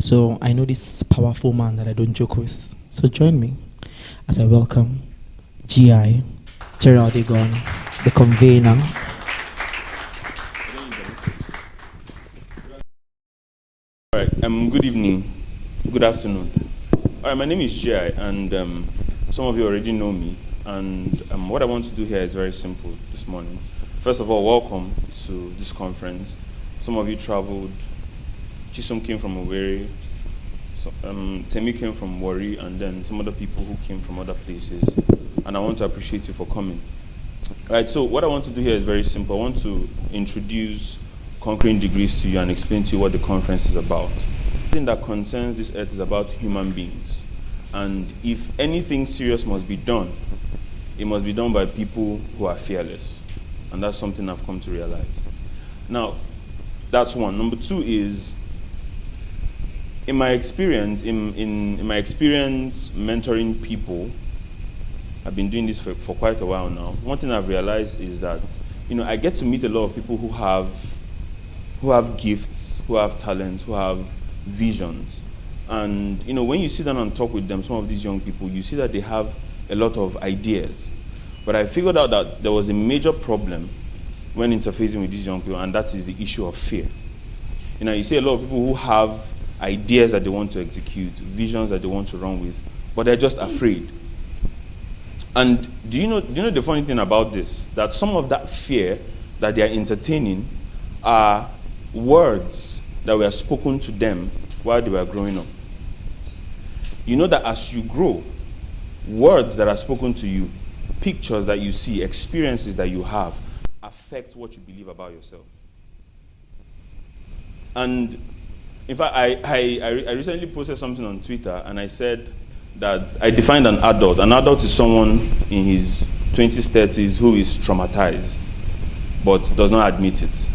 So I know this powerful man that I don't joke with. So join me as I welcome GI, Gerald Egon, the convener. All right. Good evening. Good afternoon. All right. My name is GI, and some of you already know me. And what I want to do here is very simple this morning. First of all, welcome to this conference. Some of you traveled. Chisom came from Owerri. Temi came from Warri, and then some other people who came from other places. And I want to appreciate you for coming. All right. So what I want to do here is very simple. I want to introduce Conquering Degrees to you and explain to you what the conference is about. Everything that concerns this earth is about human beings. And if anything serious must be done, it must be done by people who are fearless. And that's something I've come to realize. Now, that's one. Number two is, in my experience, in my experience mentoring people, I've been doing this for quite a while now. One thing I've realized is that, I get to meet a lot of people who have gifts, who have talents, who have visions. And, when you sit down and talk with them, some of these young people, you see that they have a lot of ideas. But I figured out that there was a major problem when interfacing with these young people, and that is the issue of fear. You see a lot of people who have ideas that they want to execute, visions that they want to run with, but they're just afraid. And do you know the funny thing about this? That some of that fear that they are entertaining are words that were spoken to them while they were growing up. You know that as you grow, words that are spoken to you, pictures that you see, experiences that you have, affect what you believe about yourself. And in fact, I recently posted something on Twitter, and I said that I defined an adult. An adult is someone in his 20s, 30s who is traumatized, but does not admit it.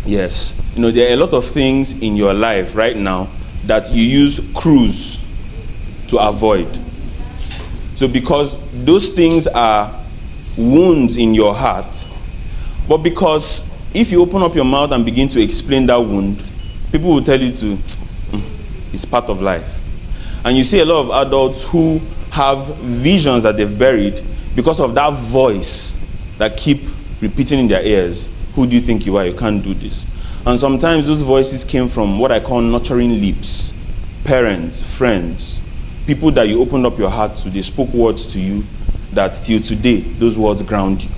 Yes. There are a lot of things in your life right now that you use cruise to avoid. So because those things are wounds in your heart, but because if you open up your mouth and begin to explain that wound, people will tell you it's part of life. And you see a lot of adults who have visions that they've buried because of that voice that keep repeating in their ears, who do you think you are? You can't do this. And sometimes those voices came from what I call nurturing lips, parents, friends, people that you opened up your heart to. They spoke words to you that till today, those words ground you.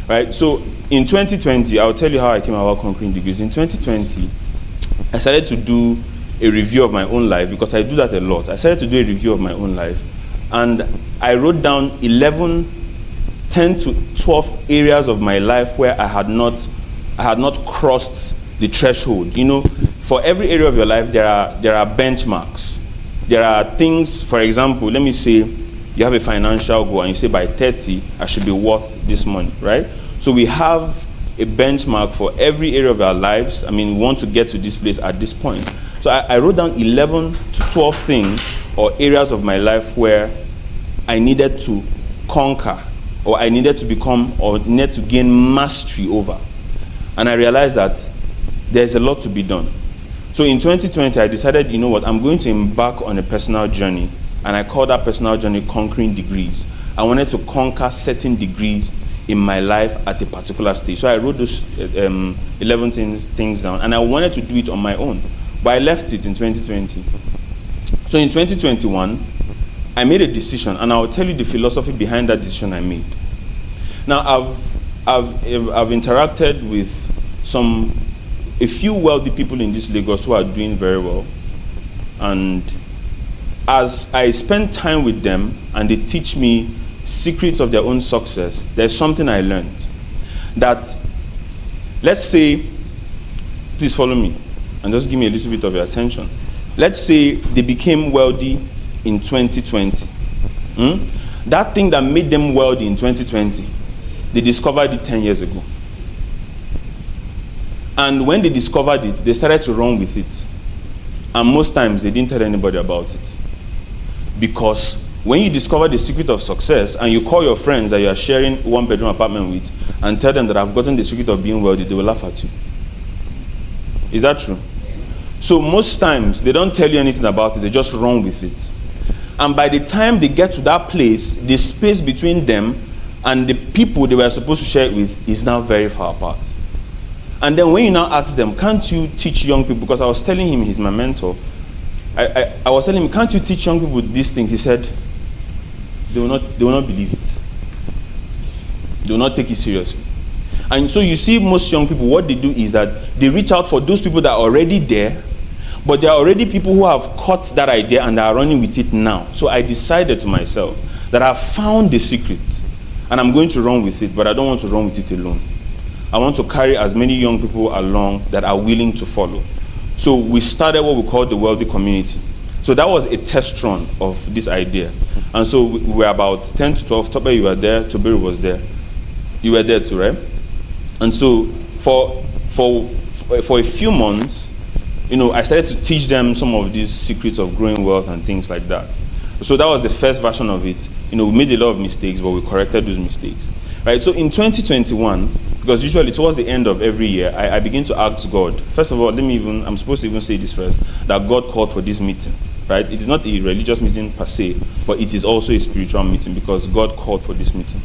Right? So in 2020, I'll tell you how I came about Conquering Degrees. In 2020, I started to do a review of my own life, because I do that a lot. I started to do a review of my own life, and I wrote down 10 to 12 areas of my life where I had not crossed the threshold. For every area of your life, there are benchmarks. There are things, for example, let me say you have a financial goal and you say by 30, I should be worth this money, right? So we have a benchmark for every area of our lives. We want to get to this place at this point. So I wrote down 11 to 12 things or areas of my life where I needed to conquer, or I needed to become, or needed to gain mastery over. And I realized that there's a lot to be done. So in 2020, I decided, I'm going to embark on a personal journey. And I called that personal journey Conquering Degrees. I wanted to conquer certain degrees in my life at a particular stage. So I wrote those 11 things down, and I wanted to do it on my own. But I left it in 2020. So in 2021, I made a decision, and I'll tell you the philosophy behind that decision I made. Now, I've interacted with a few wealthy people in this Lagos who are doing very well. And as I spend time with them and they teach me secrets of their own success, there's something I learned. That, let's say, please follow me and just give me a little bit of your attention. Let's say they became wealthy in 2020. That thing that made them wealthy in 2020, they discovered it 10 years ago. And when they discovered it, they started to run with it. And most times, they didn't tell anybody about it. Because when you discover the secret of success and you call your friends that you are sharing one-bedroom apartment with and tell them that I've gotten the secret of being wealthy, they will laugh at you. Is that true? So most times, they don't tell you anything about it, they just run with it. And by the time they get to that place, the space between them and the people they were supposed to share it with is now very far apart. And then when you now ask them, can't you teach young people? Because I was telling him, he's my mentor. I was telling him, can't you teach young people these things? He said, they will not believe it. They will not take it seriously. And so you see most young people, what they do is that they reach out for those people that are already there, but there are already people who have caught that idea and are running with it now. So I decided to myself that I've found the secret and I'm going to run with it, but I don't want to run with it alone. I want to carry as many young people along that are willing to follow. So we started what we call the Wealthy Community. So that was a test run of this idea. And so we were about 10 to 12. Tobe, you were there. Tobiru was there. You were there too, right? And so for a few months, I started to teach them some of these secrets of growing wealth and things like that. So that was the first version of it. We made a lot of mistakes, but we corrected those mistakes. Right? So in 2021, because usually towards the end of every year, I begin to ask God. First of all, I'm supposed to even say this first, that God called for this meeting. Right? It is not a religious meeting per se, but it is also a spiritual meeting because God called for this meeting.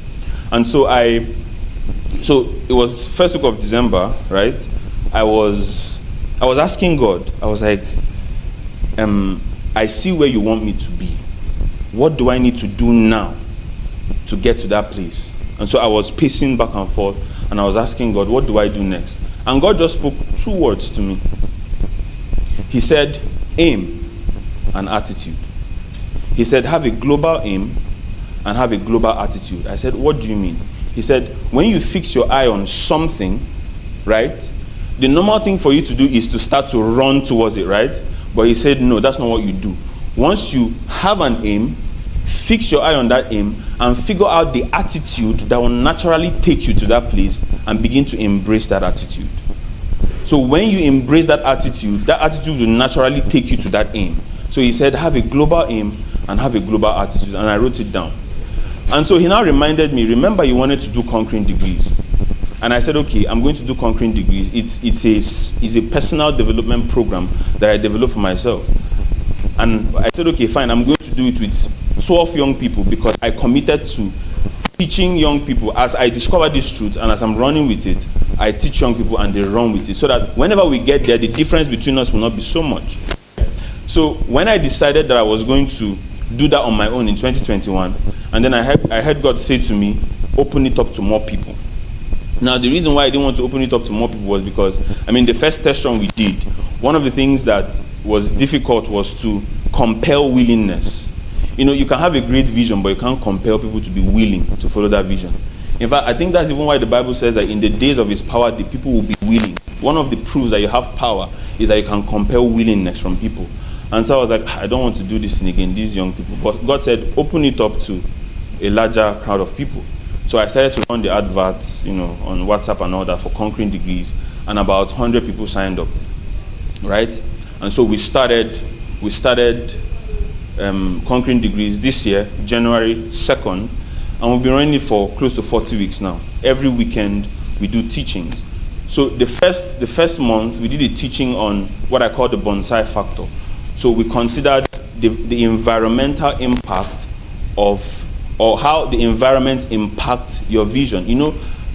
And so it was first week of December, right? I was asking God, I was like, I see where you want me to be. What do I need to do now to get to that place? And so I was pacing back and forth, and I was asking God, what do I do next? And God just spoke 2 words to me. He said, aim and attitude. He said, have a global aim and have a global attitude. I said, what do you mean? He said, when you fix your eye on something, right, the normal thing for you to do is to start to run towards it, right? But he said, no, that's not what you do. Once you have an aim, fix your eye on that aim and figure out the attitude that will naturally take you to that place and begin to embrace that attitude. So when you embrace that attitude will naturally take you to that aim. So he said, have a global aim and have a global attitude. And I wrote it down. And so he now reminded me, remember you wanted to do conquering degrees. And I said, okay, I'm going to do conquering degrees. It's a personal development program that I developed for myself. And I said, okay, fine, I'm going to do it with 12 young people because I committed to teaching young people. As I discover this truth and as I'm running with it, I teach young people and they run with it. So that whenever we get there, the difference between us will not be so much. So when I decided that I was going to do that on my own in 2021, and then I heard God say to me, open it up to more people. Now, the reason why I didn't want to open it up to more people was because, the first test run we did, one of the things that was difficult was to compel willingness. You can have a great vision, but you can't compel people to be willing to follow that vision. In fact, I think that's even why the Bible says that in the days of his power, the people will be willing. One of the proofs that you have power is that you can compel willingness from people. And so I was like, I don't want to do this thing again, these young people. But God said, open it up to a larger crowd of people. So I started to run the adverts, on WhatsApp and all that for conquering degrees, and about 100 people signed up, right? And so we started conquering degrees this year, January 2nd, and we've been running it for close to 40 weeks now. Every weekend we do teachings. So the first month we did a teaching on what I call the bonsai factor. So we considered the environmental impact or how the environment impacts your vision.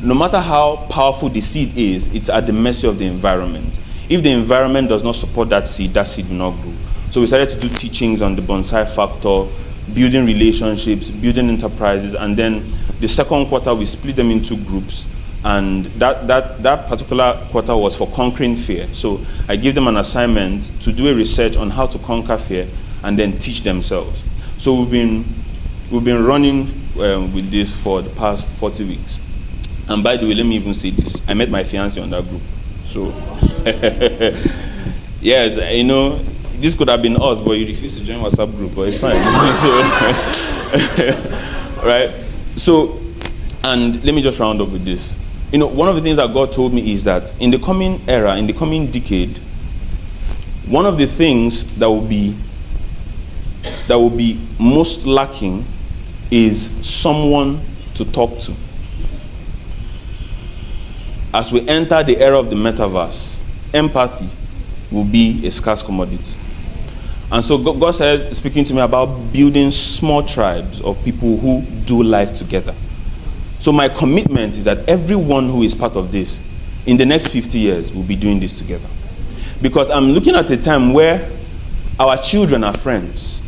No matter how powerful the seed is, it's at the mercy of the environment. If the environment does not support that seed will not grow. So we started to do teachings on the bonsai factor, building relationships, building enterprises, and then the second quarter we split them into groups. And that particular quarter was for conquering fear. So I gave them an assignment to do a research on how to conquer fear and then teach themselves. So we've been running with this for the past 40 weeks. And by the way, let me even say this. I met my fiancé on that group. So, yes, this could have been us, but you refused to join WhatsApp group, but it's fine. So, right? So, and let me just round up with this. One of the things that God told me is that in the coming era, in the coming decade, one of the things that will be most lacking is someone to talk to. As we enter the era of the metaverse, empathy will be a scarce commodity. And so God started speaking to me about building small tribes of people who do life together. So my commitment is that everyone who is part of this, in the next 50 years, will be doing this together. Because I'm looking at a time where our children are friends.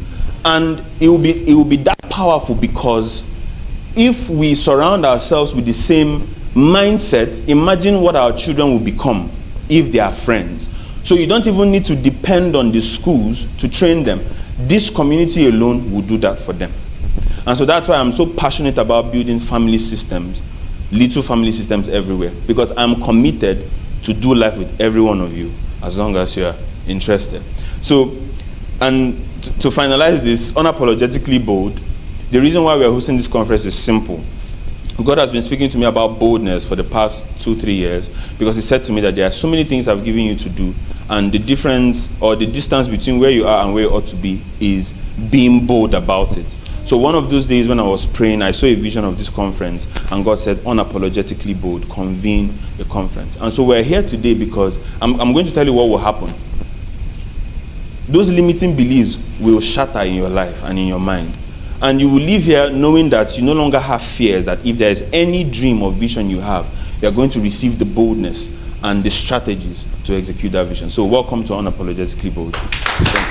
And it will be that powerful, because if we surround ourselves with the same mindset, imagine what our children will become if they are friends. So you don't even need to depend on the schools to train them. This community alone will do that for them. And so that's why I'm so passionate about building family systems, little family systems everywhere, because I'm committed to do life with every one of you as long as you're interested. So, and to finalize this, Unapologetically Bold, the reason why we're hosting this conference is simple. God has been speaking to me about boldness for the past 2-3 years, because he said to me that there are so many things I've given you to do, and the difference or the distance between where you are and where you ought to be is being bold about it. So one of those days when I was praying, I saw a vision of this conference, and God said, Unapologetically Bold, convene the conference. And so we're here today because I'm going to tell you what will happen. Those limiting beliefs will shatter in your life and in your mind. And you will leave here knowing that you no longer have fears, that if there is any dream or vision you have, you are going to receive the boldness and the strategies to execute that vision. So welcome to Unapologetically Bold. Thank you.